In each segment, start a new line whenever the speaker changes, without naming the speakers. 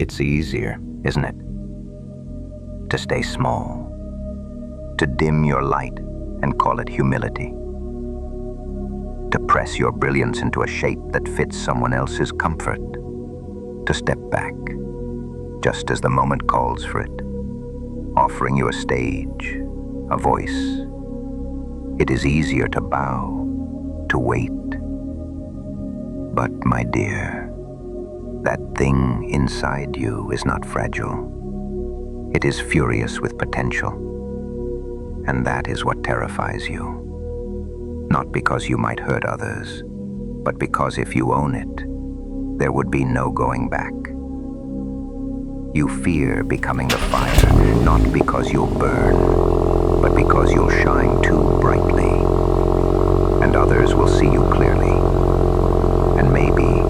It's easier, isn't it? To stay small, to dim your light and call it humility, to press your brilliance into a shape that fits someone else's comfort, to step back, just as the moment calls for it, offering you a stage, a voice. It is easier to bow, to wait. But, my dear, that thing inside you is not fragile. It is furious with potential. And that is what terrifies you. Not because you might hurt others, but because if you own it, there would be no going back. You fear becoming the fire, not because you'll burn, but because you'll shine too brightly. And others will see you clearly. And maybe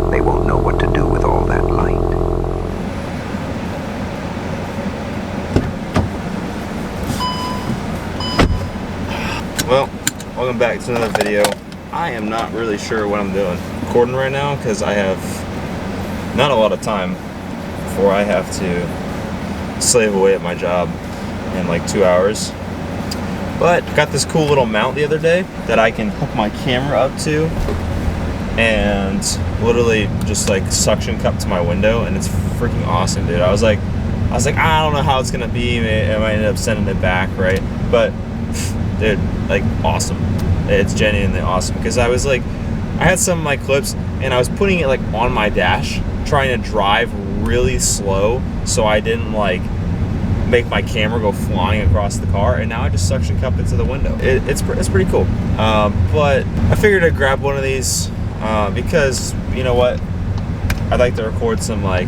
they won't know what to do with all that light.
Well, welcome back to another video. I am not really sure what I'm doing. Recording right now because I have not a lot of time before I have to slave away at my job in like 2 hours. But I got this cool little mount the other day that I can hook my camera up to and literally just like suction cup to my window, and it's freaking awesome, dude. I was like, I don't know how it's gonna be. I might end up sending it back, right? But dude, like, awesome. It's genuinely awesome because I had some of my clips and I was putting it like on my dash, trying to drive really slow so I didn't like make my camera go flying across the car, and now I just suction cup it to the window. It's pretty cool. But I figured I'd grab one of these because, you know what, I'd like to record some like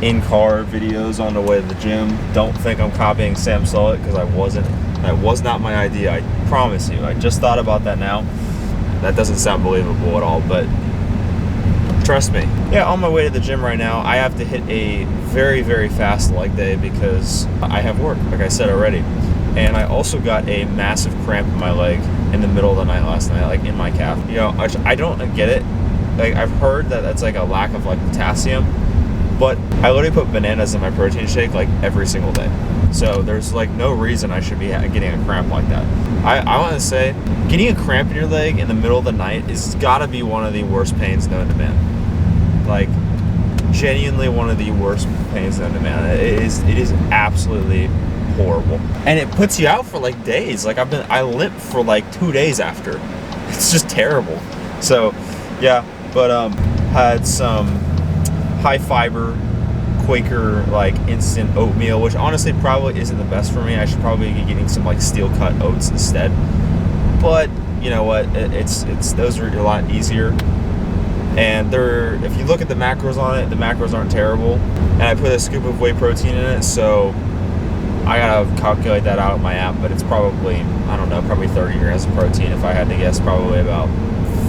in-car videos on the way to the gym. Don't think I'm copying Sam Sulek, because I wasn't. That was not my idea, I promise you. I just thought about that now. That doesn't sound believable at all, but trust me. Yeah, on my way to the gym right now, I have to hit a very, very fast leg day because I have work, like I said already. And I also got a massive cramp in my leg in the middle of the night last night, like in my calf. You know, I don't get it. Like, I've heard that that's like a lack of like potassium, but I literally put bananas in my protein shake like every single day. So there's like no reason I should be getting a cramp like that. I want to say, getting a cramp in your leg in the middle of the night is gotta be one of the worst pains known to man. Like, genuinely one of the worst pains known to man. It is absolutely horrible. And it puts you out for like days. Like, I limp for like 2 days after. It's just terrible. So yeah, but had some high fiber Quaker like instant oatmeal, which honestly probably isn't the best for me. I should probably be getting some like steel cut oats instead. But you know what? It's those are a lot easier. And if you look at the macros on it, the macros aren't terrible. And I put a scoop of whey protein in it, so I gotta calculate that out on my app. But it's probably, I don't know, probably 30 grams of protein if I had to guess. Probably about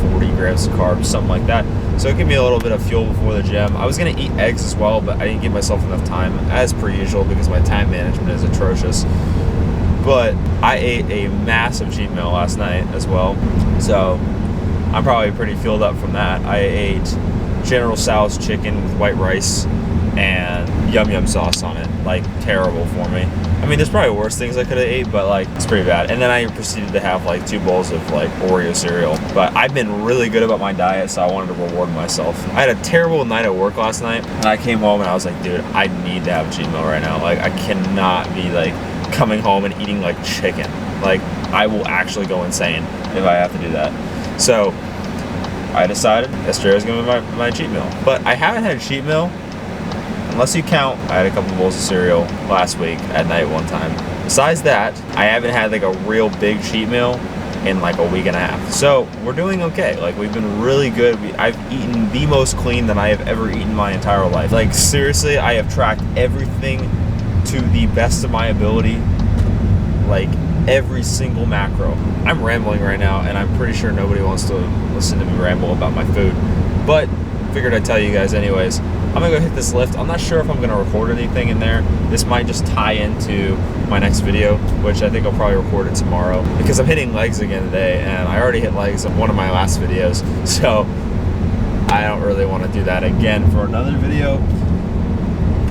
40 grams of carbs, something like that. So it gave me a little bit of fuel before the gym. I was going to eat eggs as well, but I didn't give myself enough time, as per usual, because my time management is atrocious. But I ate a massive cheat meal last night as well, so I'm probably pretty fueled up from that. I ate General Tso's chicken with white rice and yum yum sauce on it. Like, terrible for me. I mean, there's probably worse things I could have ate, but like, it's pretty bad. And then I proceeded to have like 2 bowls of like Oreo cereal. But I've been really good about my diet, so I wanted to reward myself. I had a terrible night at work last night, and I came home and I was like, dude, I need to have a cheat meal right now. Like, I cannot be like coming home and eating like chicken. Like, I will actually go insane if I have to do that. So I decided yesterday was gonna be my cheat meal. But I haven't had a cheat meal, unless you count, I had a couple bowls of cereal last week at night one time. Besides that, I haven't had like a real big cheat meal in like a week and a half. So we're doing okay. Like, we've been really good. I've eaten the most clean that I have ever eaten my entire life. Like, seriously, I have tracked everything to the best of my ability. Like, every single macro. I'm rambling right now, and I'm pretty sure nobody wants to listen to me ramble about my food. But figured I'd tell you guys anyways. I'm gonna go hit this lift. I'm not sure if I'm gonna record anything in there. This might just tie into my next video, which I think I'll probably record it tomorrow, because I'm hitting legs again today, and I already hit legs in one of my last videos, so I don't really want to do that again for another video.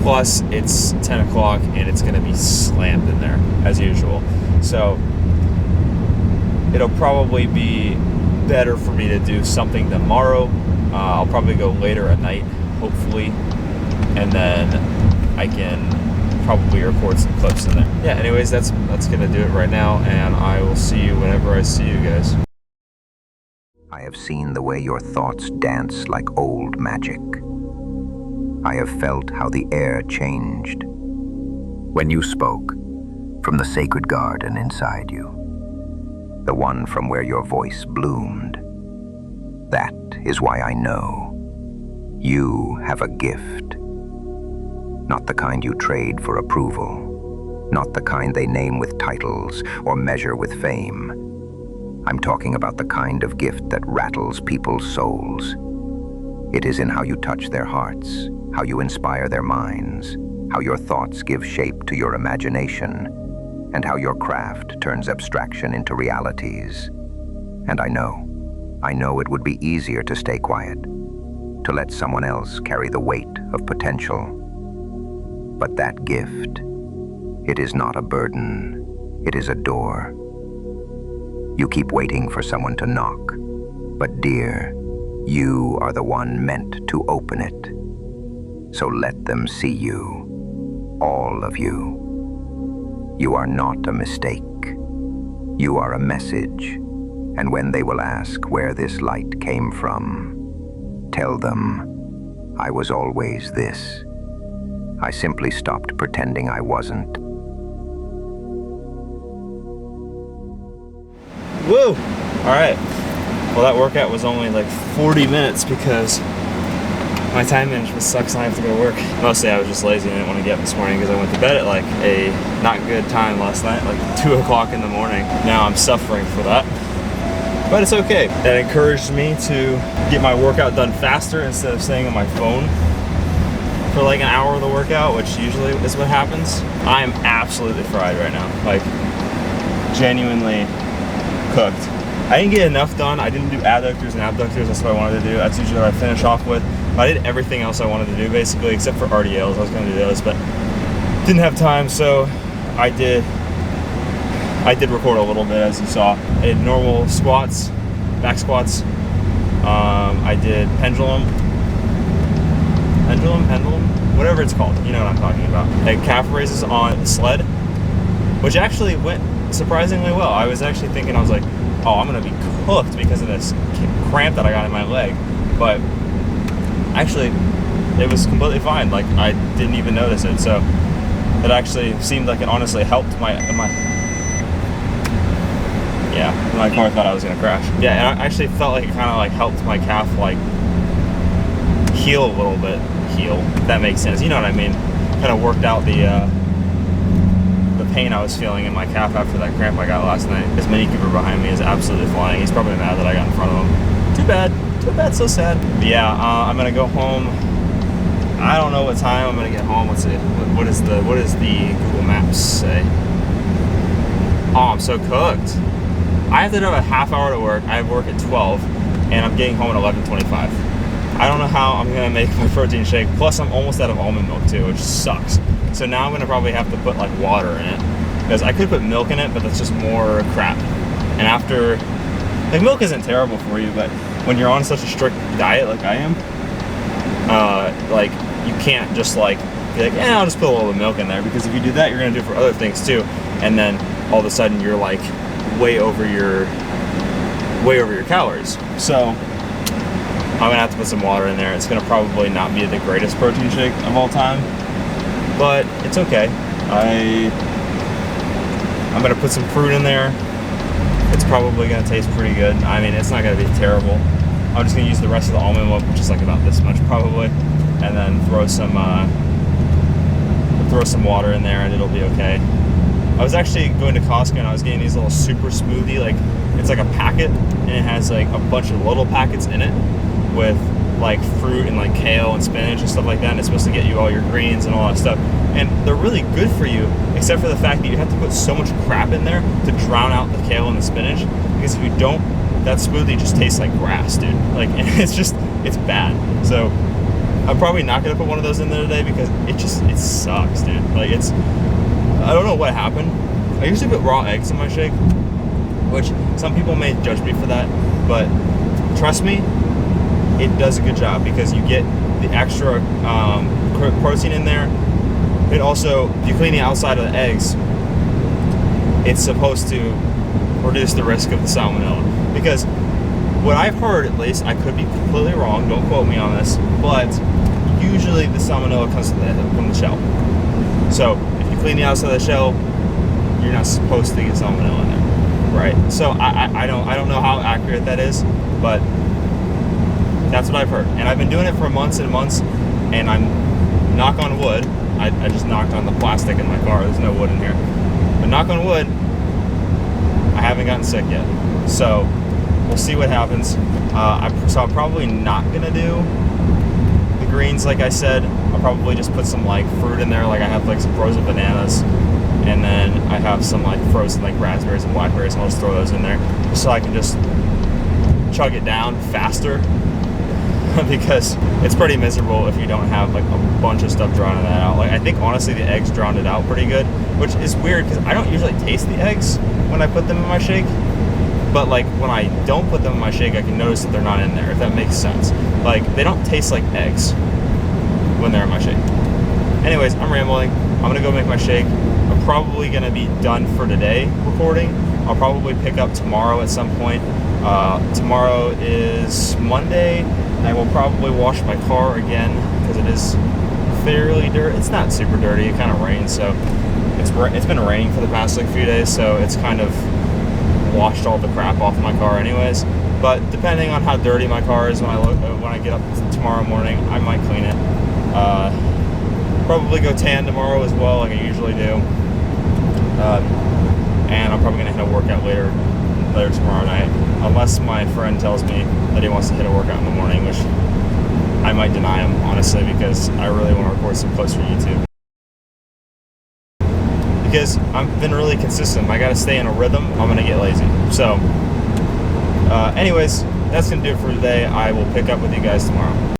Plus, it's 10 o'clock and it's going to be slammed in there, as usual. So, it'll probably be better for me to do something tomorrow. I'll probably go later at night, hopefully. And then I can probably record some clips in there. Yeah, anyways, that's going to do it right now. And I will see you whenever I see you guys.
I have seen the way your thoughts dance like old magic. I have felt how the air changed when you spoke from the sacred garden inside you, the one from where your voice bloomed. That is why I know you have a gift, not the kind you trade for approval, not the kind they name with titles or measure with fame. I'm talking about the kind of gift that rattles people's souls. It is in how you touch their hearts, how you inspire their minds, how your thoughts give shape to your imagination, and how your craft turns abstraction into realities. And I know it would be easier to stay quiet, to let someone else carry the weight of potential. But that gift, it is not a burden, it is a door. You keep waiting for someone to knock, but dear, you are the one meant to open it. So let them see you, all of you. You are not a mistake. You are a message, and when they will ask where this light came from, tell them, I was always this. I simply stopped pretending I wasn't.
Woo! Alright. Well, that workout was only like 40 minutes because my time management sucks and I have to go to work. Mostly I was just lazy and didn't want to get up this morning because I went to bed at like a not good time last night, like 2 o'clock in the morning. Now I'm suffering for that. But it's okay. That encouraged me to get my workout done faster instead of staying on my phone for like an hour of the workout, which usually is what happens. I'm absolutely fried right now. Like, genuinely cooked. I didn't get enough done. I didn't do adductors and abductors. That's what I wanted to do. That's usually what I finish off with. But I did everything else I wanted to do, basically, except for RDLs. I was going to do those, but didn't have time, so I did record a little bit, as you saw. I did normal squats, back squats. I did pendulum, whatever it's called. You know what I'm talking about. Like calf raises on the sled, which actually went surprisingly well. I was actually thinking, I was like, oh, I'm gonna be cooked because of this cramp that I got in my leg. But actually, it was completely fine. Like, I didn't even notice it. So it actually seemed like it honestly helped my car thought I was gonna crash. Yeah, and I actually felt like it kind of like helped my calf like heal a little bit. If that makes sense. You know what I mean? Kind of worked out the pain I was feeling in my calf after that cramp I got last night. This Mini Cooper behind me is absolutely flying. He's probably mad that I got in front of him. Too bad, so sad. But yeah, I'm gonna go home. I don't know what time I'm gonna get home. Let's see. What does the Google Maps say? Oh, I'm so cooked. I have to drive a half hour to work. I have work at 12, and I'm getting home at 11:25. I don't know how I'm gonna make my protein shake. Plus, I'm almost out of almond milk too, which sucks. So now I'm gonna probably have to put like water in it, because I could put milk in it, but that's just more crap. And after, like, milk isn't terrible for you, but when you're on such a strict diet like I am, like, you can't just like be like, I'll just put a little bit of milk in there, because if you do that, you're gonna do it for other things too, and then all of a sudden you're like way over your calories. So I'm gonna have to put some water in there. It's gonna probably not be the greatest protein shake of all time, but it's okay. I'm gonna put some fruit in there. It's probably gonna taste pretty good. I mean, it's not gonna be terrible. I'm just gonna use the rest of the almond milk, which is like about this much probably, and then throw some water in there, and it'll be okay. I was actually going to Costco and I was getting these little super smoothie, like, it's like a packet, and it has like a bunch of little packets in it with like fruit and like kale and spinach and stuff like that, and it's supposed to get you all your greens and all that stuff, and they're really good for you, except for the fact that you have to put so much crap in there to drown out the kale and the spinach, because if you don't, that smoothie just tastes like grass, dude. Like, it's bad. So I'm probably not gonna put one of those in there today because it sucks, dude. Like I don't know what happened. I usually put raw eggs in my shake, which some people may judge me for that, but trust me, it does a good job because you get the extra protein in there. It also, if you clean the outside of the eggs, it's supposed to reduce the risk of the salmonella. Because what I've heard, at least, I could be completely wrong, don't quote me on this, but usually the salmonella comes from the shell. So if you clean the outside of the shell, you're not supposed to get salmonella in there, right? So I don't know how accurate that is, but that's what I've heard. And I've been doing it for months and months, and I'm, knock on wood, I just knocked on the plastic in my car, there's no wood in here, but knock on wood, I haven't gotten sick yet. So we'll see what happens. So I'm probably not gonna do the greens like I said. I'll probably just put some like fruit in there, like I have like some frozen bananas, and then I have some like frozen like raspberries and blackberries, and I'll just throw those in there just so I can just chug it down faster because it's pretty miserable if you don't have like a bunch of stuff drowning that out. Like I think honestly the eggs drowned it out pretty good, which is weird because I don't usually taste the eggs when I put them in my shake, but like when I don't put them in my shake I can notice that they're not in there, if that makes sense. Like they don't taste like eggs when they're in my shake. Anyways, I'm rambling. I'm gonna go make my shake. I'm probably gonna be done for today recording. I'll probably pick up tomorrow at some point. Tomorrow is Monday. I will probably wash my car again because it is fairly dirty. It's not super dirty. It kind of rains, so it's been raining for the past like few days, so it's kind of washed all the crap off my car anyways. But depending on how dirty my car is when I get up tomorrow morning, I might clean it. Probably go tan tomorrow as well, like I usually do. And I'm probably gonna hit a workout later tomorrow night, unless my friend tells me that he wants to hit a workout in the morning, which I might deny him honestly because I really want to record some clips for YouTube. Because I've been really consistent. I gotta stay in a rhythm. I'm gonna get lazy. So, anyways, that's gonna do it for today. I will pick up with you guys tomorrow.